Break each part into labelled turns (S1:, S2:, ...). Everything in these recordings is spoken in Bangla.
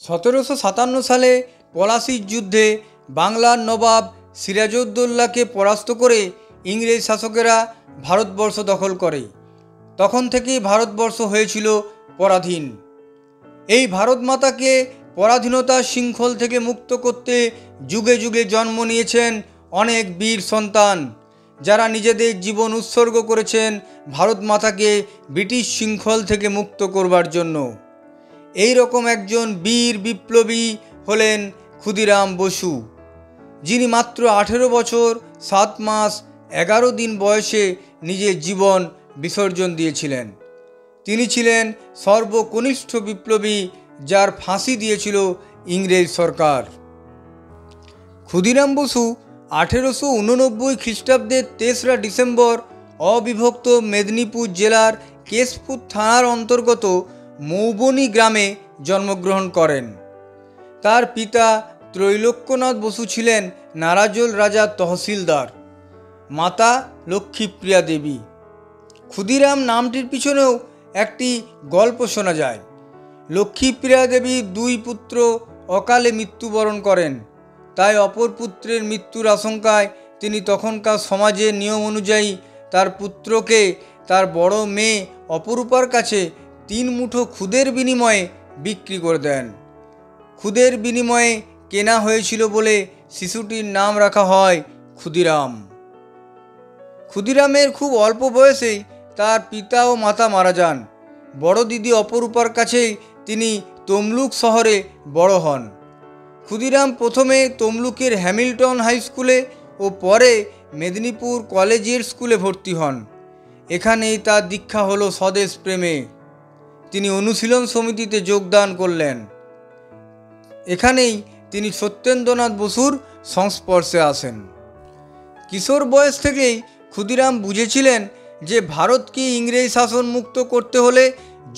S1: 1757 সালে পলাশির যুদ্ধে বাংলার নবাব সিরাজউদ্দৌলাকে পরাস্ত করে ইংরেজ শাসকেরা ভারতবর্ষ দখল করে। তখন থেকেই ভারতবর্ষ হয়েছিল পরাধীন। এই ভারত মাতাকে পরাধীনতার শৃঙ্খল থেকে মুক্ত করতে যুগে যুগে জন্ম নিয়েছেন অনেক বীর সন্তান, যারা নিজেদের জীবন উৎসর্গ করেছেন ভারত মাতাকে ব্রিটিশ শৃঙ্খল থেকে মুক্ত করবার জন্য। এই রকম একজন বীর বিপ্লবী হলেন ক্ষুদিরাম বসু, যিনি মাত্র 18 বছর 7 মাস 11 দিন বয়সে নিজের জীবন বিসর্জন দিয়েছিলেন। তিনি ছিলেন সর্বকনিষ্ঠ বিপ্লবী, যার ফাঁসি দিয়েছিল ইংরেজ সরকার। ক্ষুদিরাম বসু 1889 খ্রিস্টাব্দের 3রা ডিসেম্বর অবিভক্ত মেদিনীপুর জেলার কেশপুর থানার অন্তর্গত মৌবনী গ্রামে জন্মগ্রহণ করেন। তার পিতা ত্রৈলোক্যনাথ বসু ছিলেন নারাজল রাজার তহসিলদার, মাতা লক্ষ্মীপ্রিয়া দেবী। ক্ষুদিরাম নামটির পিছনেও একটি গল্প শোনা যায়। লক্ষ্মীপ্রিয়া দেবীর 2 পুত্র অকালে মৃত্যুবরণ করেন, তাই অপর পুত্রের মৃত্যুর আশঙ্কায় তিনি তখনকার সমাজের নিয়ম অনুযায়ী তার পুত্রকে তার বড় মেয়ে অপরূপার কাছে 3 মুঠো খুদের বিনিময়ে বিক্রি করে দেন। খুদের বিনিময়ে কেনা হয়েছিল বলে শিশুটির নাম রাখা হয় ক্ষুদিরাম। ক্ষুদিরামের খুব অল্প বয়সেই তার পিতা ও মাতা মারা যান। বড় দিদি অপরূপার কাছেই তিনি তমলুক শহরে বড় হন। ক্ষুদিরাম প্রথমে তমলুকের হ্যামিল্টন হাই স্কুলে ও পরে মেদিনীপুর কলেজিয়েট স্কুলে ভর্তি হন। এখানেই তার দীক্ষা হলো স্বদেশ প্রেমে। তিনি অনুশীলন সমিতিতে যোগদান করলেন। এখানেই তিনি সত্যেন্দ্রনাথ বসুর সংস্পর্শে আসেন। কিশোর বয়স থেকেই ক্ষুদিরাম বুঝেছিলেন যে ভারতকে ইংরেজ শাসন মুক্ত করতে হলে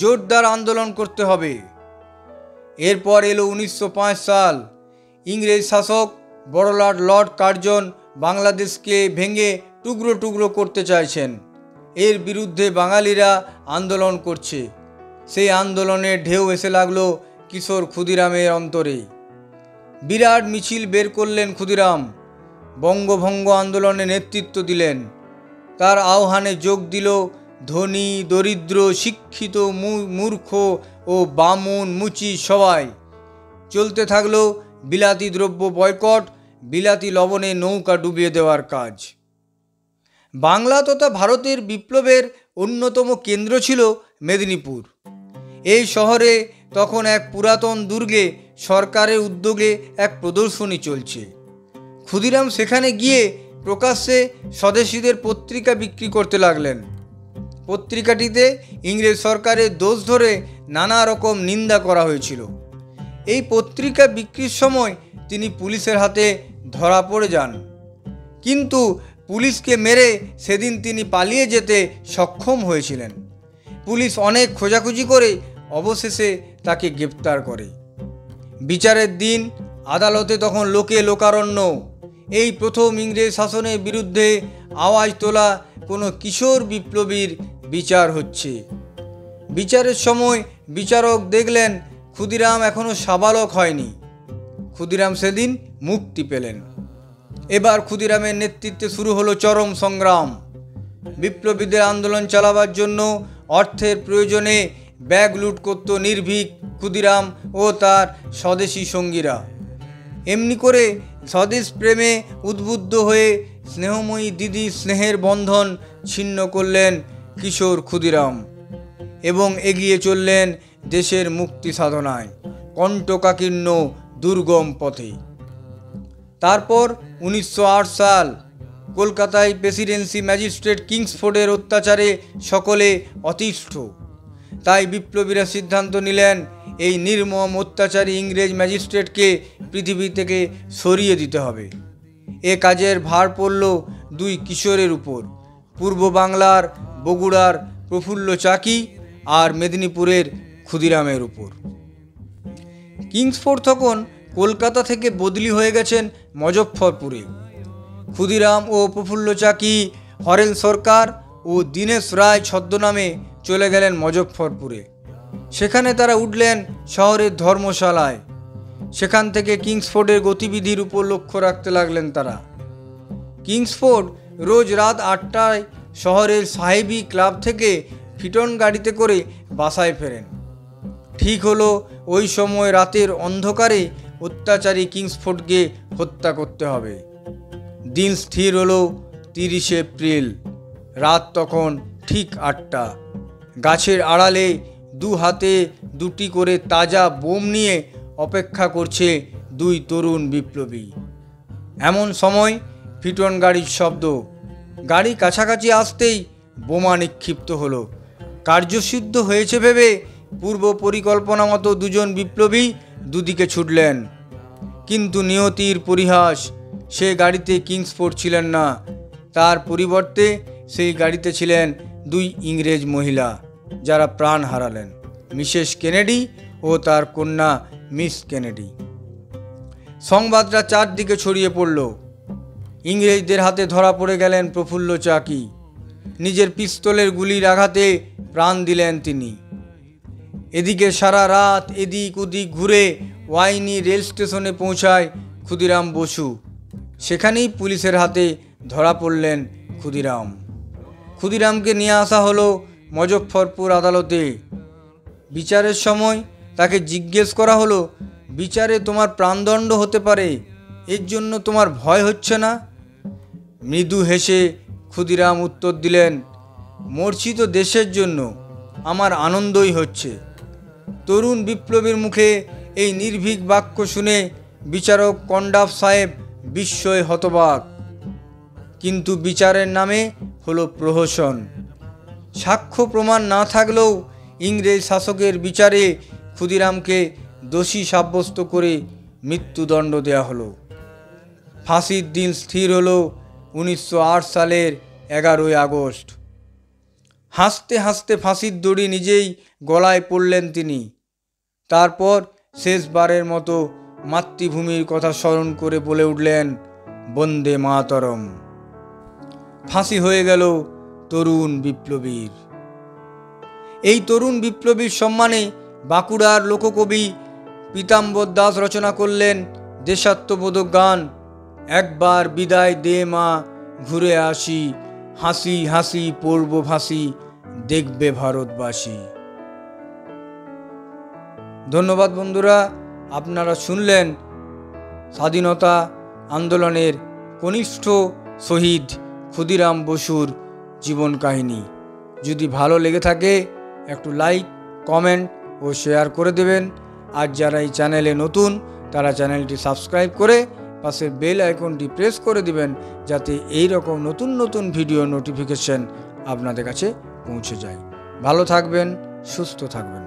S1: জোরদার আন্দোলন করতে হবে। এরপর এলো 1905 সাল। ইংরেজ শাসক বড়লাট লর্ড কার্জন বাংলাদেশকে ভেঙে টুকরো টুকরো করতে চাইছেন। এর বিরুদ্ধে বাঙালিরা আন্দোলন করছে। সেই আন্দোলনের ঢেউ এসে লাগলো কিশোর ক্ষুদিরামের অন্তরে। বিরাট মিছিল বের করলেন ক্ষুদিরাম। বঙ্গভঙ্গ আন্দোলনে নেতৃত্ব দিলেন। তার আহ্বানে যোগ দিল ধনী, দরিদ্র, শিক্ষিত, মূর্খ ও বামুন, মুচি সবাই। চলতে থাকলো বিলাতি দ্রব্য বয়কট, বিলাতি লবণে নৌকা ডুবিয়ে দেওয়ার কাজ। বাংলা তথা ভারতের বিপ্লবের অন্যতম কেন্দ্র ছিল মেদিনীপুর। এই শহরে তখন এক পুরাতন দুর্গে সরকারের উদ্যোগে এক প্রদর্শনী চলছে। ক্ষুদিরাম সেখানে গিয়ে প্রকাশ্যে স্বদেশীদের পত্রিকা বিক্রি করতে লাগলেন। পত্রিকাটিতে ইংরেজ সরকারের দোষ ধরে নানা রকম নিন্দা করা হয়েছিল। এই পত্রিকা বিক্রির সময় তিনি পুলিশের হাতে ধরা পড়ে যান, কিন্তু পুলিশকে মেরে সেদিন তিনি পালিয়ে যেতে সক্ষম হয়েছিলেন। পুলিশ অনেক খোঁজাখুঁজি করে অবশেষে তাকে গ্রেপ্তার করে। বিচারের দিন আদালতে তখন লোকে লোকারণ্য। এই প্রথম ইংরেজ শাসনের বিরুদ্ধে আওয়াজ তোলা কোনো কিশোর বিপ্লবীর বিচার হচ্ছে। বিচারের সময় বিচারক দেখলেন ক্ষুদিরাম এখনও সাবালক হয়নি। ক্ষুদিরাম সেদিন মুক্তি পেলেন। এবার ক্ষুদিরামের নেতৃত্বে শুরু হলো চরম সংগ্রাম। বিপ্লবীদের আন্দোলন চালাবার জন্য অর্থের প্রয়োজনে ব্যাগ লুট করত নির্ভীক ক্ষুদিরাম ও তার স্বদেশী সঙ্গীরা। এমনি করে স্বদেশ প্রেমে উদ্বুদ্ধ হয়ে স্নেহময়ী দিদি স্নেহের বন্ধন ছিন্ন করলেন কিশোর ক্ষুদিরাম এবং এগিয়ে চললেন দেশের মুক্তি সাধনায় কণ্টকাকীর্ণ দুর্গম পথে। তারপর 1908 সাল কলকাতায় প্রেসিডেন্সি ম্যাজিস্ট্রেট কিংসফোর্ডের অত্যাচারে সকলে অতিষ্ঠ। তাই বিপ্লবীরা সিদ্ধান্ত নিলেন এই নির্মম অত্যাচারী ইংরেজ ম্যাজিস্ট্রেটকে পৃথিবী থেকে সরিয়ে দিতে হবে। এ কাজের ভার পড়ল 2 কিশোরের উপর, পূর্ব বাংলার বগুড়ার প্রফুল্ল চাকি আর মেদিনীপুরের ক্ষুদিরামের উপর। কিংসফোর্ড তখন কলকাতা থেকে বদলি হয়ে গেছেন মজফ্ফরপুরে। ক্ষুদিরাম ও প্রফুল্ল চাকি, হরেন সরকার ও দীনেশ রায় ছদ্মনামে চলে গেলেন মজফ্ফরপুরে। সেখানে তারা উঠলেন শহরের ধর্মশালায়। সেখান থেকে কিংসফোর্ডের গতিবিধির উপর লক্ষ্য রাখতে লাগলেন তারা। কিংসফোর্ড রোজ রাত 8টায় শহরের সাহেবি ক্লাব থেকে ফিটন গাড়িতে করে বাসায় ফেরেন। ঠিক হলো ওই সময় রাতের অন্ধকারে অত্যাচারী কিংসফোর্ডকে হত্যা করতে হবে। দিন স্থির হলো 30 এপ্রিল। রাত তখন ঠিক 8টা। গাছের আড়ালে 2 হাতে 2টি করে তাজা বোম নিয়ে অপেক্ষা করছে 2 তরুণ বিপ্লবী। এমন সময় ফিটন গাড়ির শব্দ। গাড়ি কাছাকাছি আসতেই বোমা নিক্ষিপ্ত হলো। কার্যসিদ্ধ হয়েছে ভেবে পূর্ব পরিকল্পনা মতো 2 জন বিপ্লবী দুদিকে ছুটলেন। কিন্তু নিয়তির পরিহাস, সে গাড়িতে কিংসফোর্ড ছিলেন না। তার পরিবর্তে সেই গাড়িতে ছিলেন 2 ইংরেজ মহিলা, যারা প্রাণ হারালেন, মিসেস কেনেডি ও তার কন্যা মিস কেনেডি। সংবাদটা চারদিকে ছড়িয়ে পড়ল। ইংরেজদের হাতে ধরা পড়ে গেলেন প্রফুল্ল চাকি। নিজের পিস্তলের গুলির আঘাতে প্রাণ দিলেন তিনি। এদিকে সারা রাত এদিক ওদিক ঘুরে ওয়াইনি রেল স্টেশনে পৌঁছায় ক্ষুদিরাম বসু। সেখানেই পুলিশের হাতে ধরা পড়লেন ক্ষুদিরাম। ক্ষুদিরামকে নিয়ে আসা হলো মুজফ্ফরপুর আদালতে। বিচারের সময় তাকে জিজ্ঞেস করা হলো, বিচারে তোমার প্রাণদণ্ড হতে পারে, এর জন্য তোমার ভয় হচ্ছে না? মৃদু হেসে ক্ষুদিরাম উত্তর দিলেন, মরছি তো দেশের জন্য, আমার আনন্দই হচ্ছে। তরুণ বিপ্লবীর মুখে এই নির্ভীক বাক্য শুনে বিচারক কন্ডাফ সাহেব বিস্ময়ে হতবাক। কিন্তু বিচারের নামে হলো প্রহসন। সাক্ষ্য প্রমাণ না থাকলেও ইংরেজ শাসকের বিচারে ক্ষুদিরামকে দোষী সাব্যস্ত করে মৃত্যুদণ্ড দেওয়া হলো। ফাঁসির দিন স্থির হলো 1908 সালের 11ই আগস্ট। হাসতে হাসতে ফাঁসির দড়ি নিজেই গলায় পড়লেন তিনি। তারপর শেষবারের মতো মাতৃভূমির কথা স্মরণ করে বলে উঠলেন, বন্দে মাতরম। ফাঁসি হয়ে গেল তরুণ বিপ্লবীর। এই তরুণ বিপ্লবীর সম্মানে বাঁকুড়ার লোককবি পীতাম্বর দাস রচনা করলেন দেশাত্মবোধক গান, একবার বিদায় দে মা, ঘুরে আসি, হাসি হাসি পড়ব ফাঁসি, দেখবে ভারতবাসী। ধন্যবাদ বন্ধুরা, আপনারা শুনলেন স্বাধীনতা আন্দোলনের কনিষ্ঠ শহীদ ক্ষুদিরাম বসুর জীবন কাহিনী। যদি ভালো লেগে থাকে একটু লাইক, কমেন্ট ও শেয়ার করে দেবেন। আর যারা এই চ্যানেলে নতুন তারা চ্যানেলটি সাবস্ক্রাইব করে পাশের বেল আইকনটি প্রেস করে দিবেন, যাতে এই রকম নতুন নতুন ভিডিও নোটিফিকেশন আপনাদের কাছে পৌঁছে যায়। ভালো থাকবেন, সুস্থ থাকবেন।